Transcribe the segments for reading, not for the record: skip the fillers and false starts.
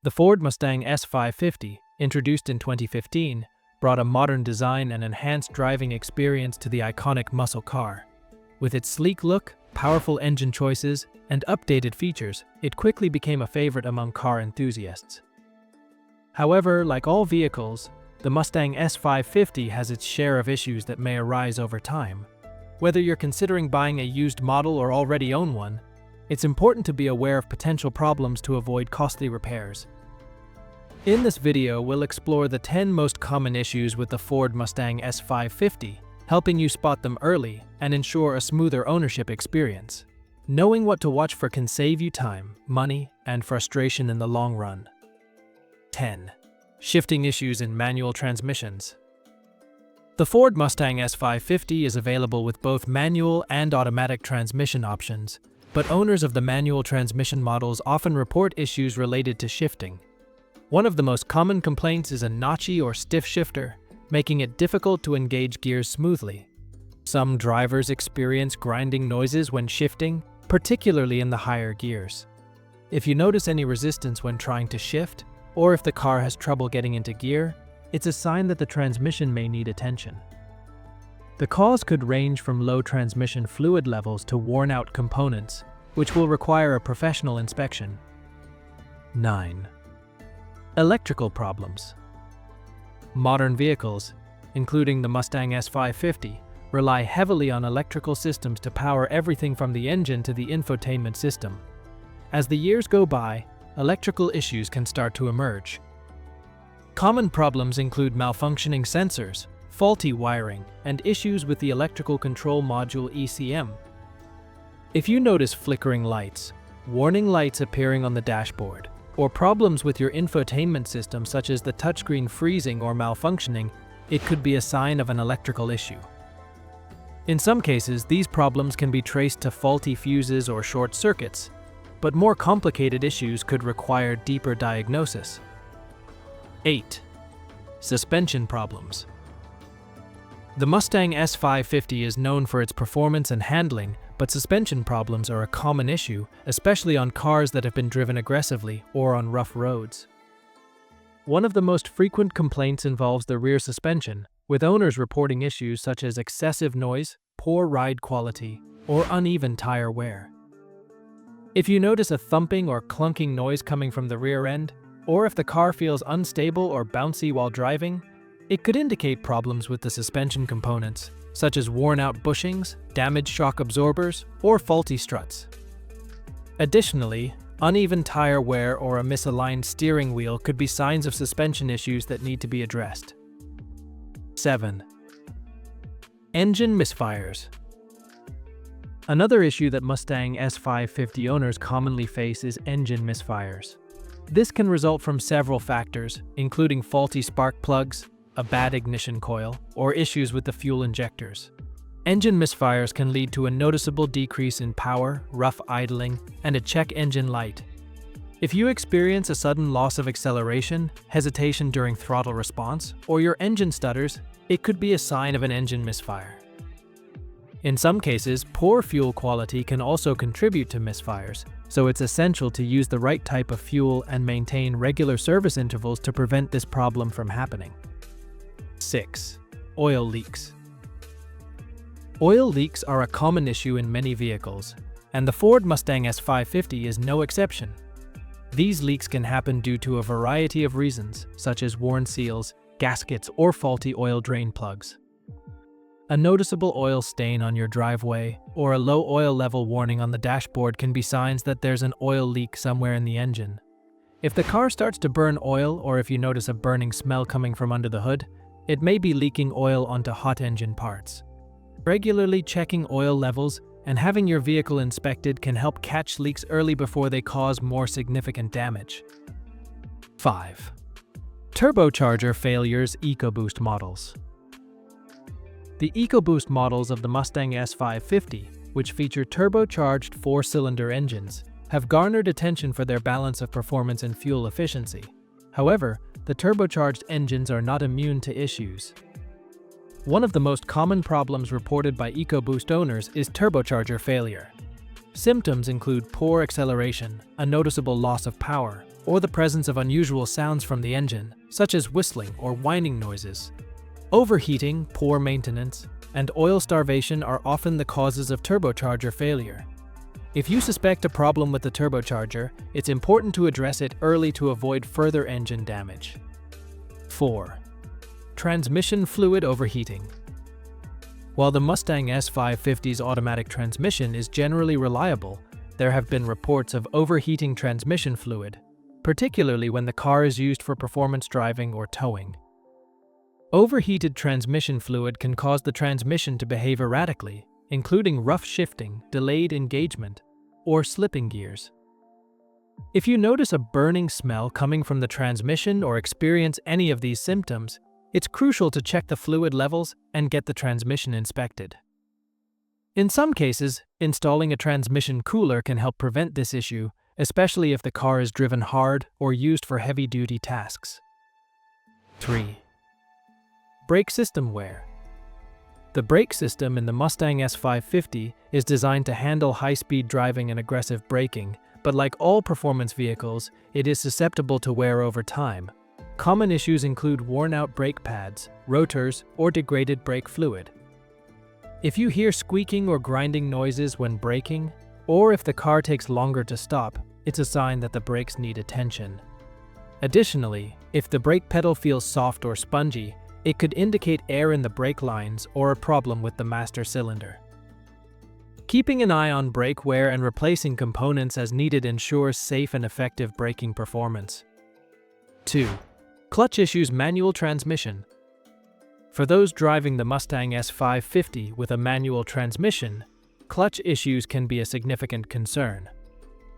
The Ford Mustang S550, introduced in 2015, brought a modern design and enhanced driving experience to the iconic muscle car. With its sleek look, powerful engine choices, and updated features, it quickly became a favorite among car enthusiasts. However, like all vehicles, the Mustang S550 has its share of issues that may arise over time. Whether you're considering buying a used model or already own one, it's important to be aware of potential problems to avoid costly repairs. In this video, we'll explore the 10 most common issues with the Ford Mustang S550, helping you spot them early and ensure a smoother ownership experience. Knowing what to watch for can save you time, money, and frustration in the long run. 10. Shifting issues in manual transmissions. The Ford Mustang S550 is available with both manual and automatic transmission options, but owners of the manual transmission models often report issues related to shifting. One of the most common complaints is a notchy or stiff shifter, making it difficult to engage gears smoothly. Some drivers experience grinding noises when shifting, particularly in the higher gears. If you notice any resistance when trying to shift, or if the car has trouble getting into gear, it's a sign that the transmission may need attention. The cause could range from low transmission fluid levels to worn-out components, which will require a professional inspection. 9. Electrical problems. Modern vehicles, including the Mustang S550, rely heavily on electrical systems to power everything from the engine to the infotainment system. As the years go by, electrical issues can start to emerge. Common problems include malfunctioning sensors, faulty wiring, and issues with the electrical control module ECM. If you notice flickering lights, warning lights appearing on the dashboard, or problems with your infotainment system such as the touchscreen freezing or malfunctioning, it could be a sign of an electrical issue. In some cases, these problems can be traced to faulty fuses or short circuits, but more complicated issues could require deeper diagnosis. 8. Suspension problems. The Mustang S550 is known for its performance and handling, but suspension problems are a common issue, especially on cars that have been driven aggressively or on rough roads. One of the most frequent complaints involves the rear suspension, with owners reporting issues such as excessive noise, poor ride quality, or uneven tire wear. If you notice a thumping or clunking noise coming from the rear end, or if the car feels unstable or bouncy while driving, it could indicate problems with the suspension components, such as worn-out bushings, damaged shock absorbers, or faulty struts. Additionally, uneven tire wear or a misaligned steering wheel could be signs of suspension issues that need to be addressed. 7. Engine misfires. Another issue that Mustang S550 owners commonly face is engine misfires. This can result from several factors, including faulty spark plugs, a bad ignition coil, or issues with the fuel injectors. Engine misfires can lead to a noticeable decrease in power, rough idling, and a check engine light. If you experience a sudden loss of acceleration, hesitation during throttle response, or your engine stutters, it could be a sign of an engine misfire. In some cases, poor fuel quality can also contribute to misfires, so it's essential to use the right type of fuel and maintain regular service intervals to prevent this problem from happening. 6. Oil leaks. Oil leaks are a common issue in many vehicles, and the Ford Mustang S550 is no exception. These leaks can happen due to a variety of reasons, such as worn seals, gaskets, or faulty oil drain plugs. A noticeable oil stain on your driveway or a low oil level warning on the dashboard can be signs that there's an oil leak somewhere in the engine. If the car starts to burn oil or if you notice a burning smell coming from under the hood, it may be leaking oil onto hot engine parts. Regularly checking oil levels and having your vehicle inspected can help catch leaks early before they cause more significant damage. 5. Turbocharger failures. EcoBoost models. The EcoBoost models of the Mustang S550, which feature turbocharged 4-cylinder engines, have garnered attention for their balance of performance and fuel efficiency. However, the turbocharged engines are not immune to issues. One of the most common problems reported by EcoBoost owners is turbocharger failure. Symptoms include poor acceleration, a noticeable loss of power, or the presence of unusual sounds from the engine, such as whistling or whining noises. Overheating, poor maintenance, and oil starvation are often the causes of turbocharger failure. If you suspect a problem with the turbocharger, it's important to address it early to avoid further engine damage. 4. Transmission fluid overheating. While the Mustang S550's automatic transmission is generally reliable, there have been reports of overheating transmission fluid, particularly when the car is used for performance driving or towing. Overheated transmission fluid can cause the transmission to behave erratically, including rough shifting, delayed engagement, or slipping gears. If you notice a burning smell coming from the transmission or experience any of these symptoms, it's crucial to check the fluid levels and get the transmission inspected. In some cases, installing a transmission cooler can help prevent this issue, especially if the car is driven hard or used for heavy-duty tasks. 3. Brake system wear. The brake system in the Mustang S550 is designed to handle high-speed driving and aggressive braking, but like all performance vehicles, it is susceptible to wear over time. Common issues include worn-out brake pads, rotors, or degraded brake fluid. If you hear squeaking or grinding noises when braking, or if the car takes longer to stop, it's a sign that the brakes need attention. Additionally, if the brake pedal feels soft or spongy, it could indicate air in the brake lines or a problem with the master cylinder. Keeping an eye on brake wear and replacing components as needed ensures safe and effective braking performance. 2. Clutch issues manual transmission. For those driving the Mustang S550 with a manual transmission, clutch issues can be a significant concern.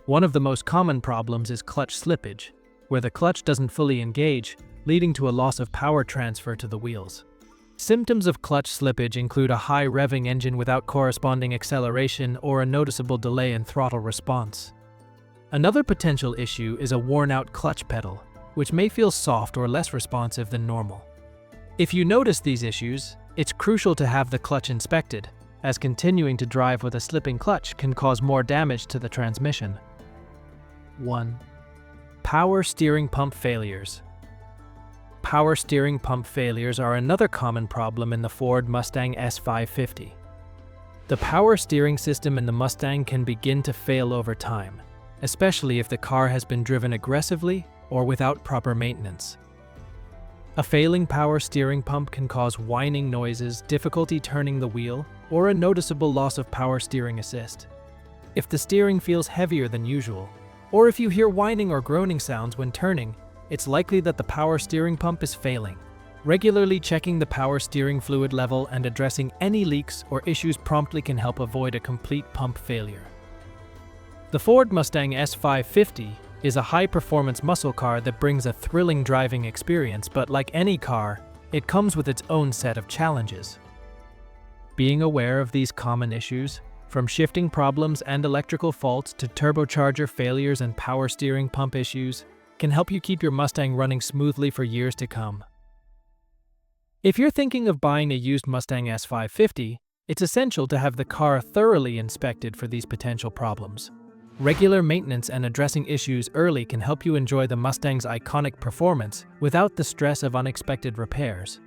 One of the most common problems is clutch slippage, where the clutch doesn't fully engage, leading to a loss of power transfer to the wheels. Symptoms of clutch slippage include a high revving engine without corresponding acceleration or a noticeable delay in throttle response. Another potential issue is a worn-out clutch pedal, which may feel soft or less responsive than normal. If you notice these issues, it's crucial to have the clutch inspected, as continuing to drive with a slipping clutch can cause more damage to the transmission. 1. Power steering pump failures. Power steering pump failures are another common problem in the Ford Mustang S550. The power steering system in the Mustang can begin to fail over time, especially if the car has been driven aggressively or without proper maintenance. A failing power steering pump can cause whining noises, difficulty turning the wheel, or a noticeable loss of power steering assist. If the steering feels heavier than usual, or if you hear whining or groaning sounds when turning, it's likely that the power steering pump is failing. Regularly checking the power steering fluid level and addressing any leaks or issues promptly can help avoid a complete pump failure. The Ford Mustang S550 is a high-performance muscle car that brings a thrilling driving experience, but like any car, it comes with its own set of challenges. Being aware of these common issues, from shifting problems and electrical faults to turbocharger failures and power steering pump issues, can help you keep your Mustang running smoothly for years to come. If you're thinking of buying a used Mustang S550, it's essential to have the car thoroughly inspected for these potential problems. Regular maintenance and addressing issues early can help you enjoy the Mustang's iconic performance without the stress of unexpected repairs.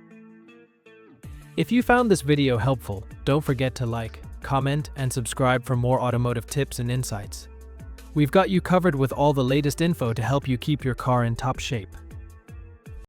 If you found this video helpful, don't forget to like, comment, and subscribe for more automotive tips and insights. We've got you covered with all the latest info to help you keep your car in top shape.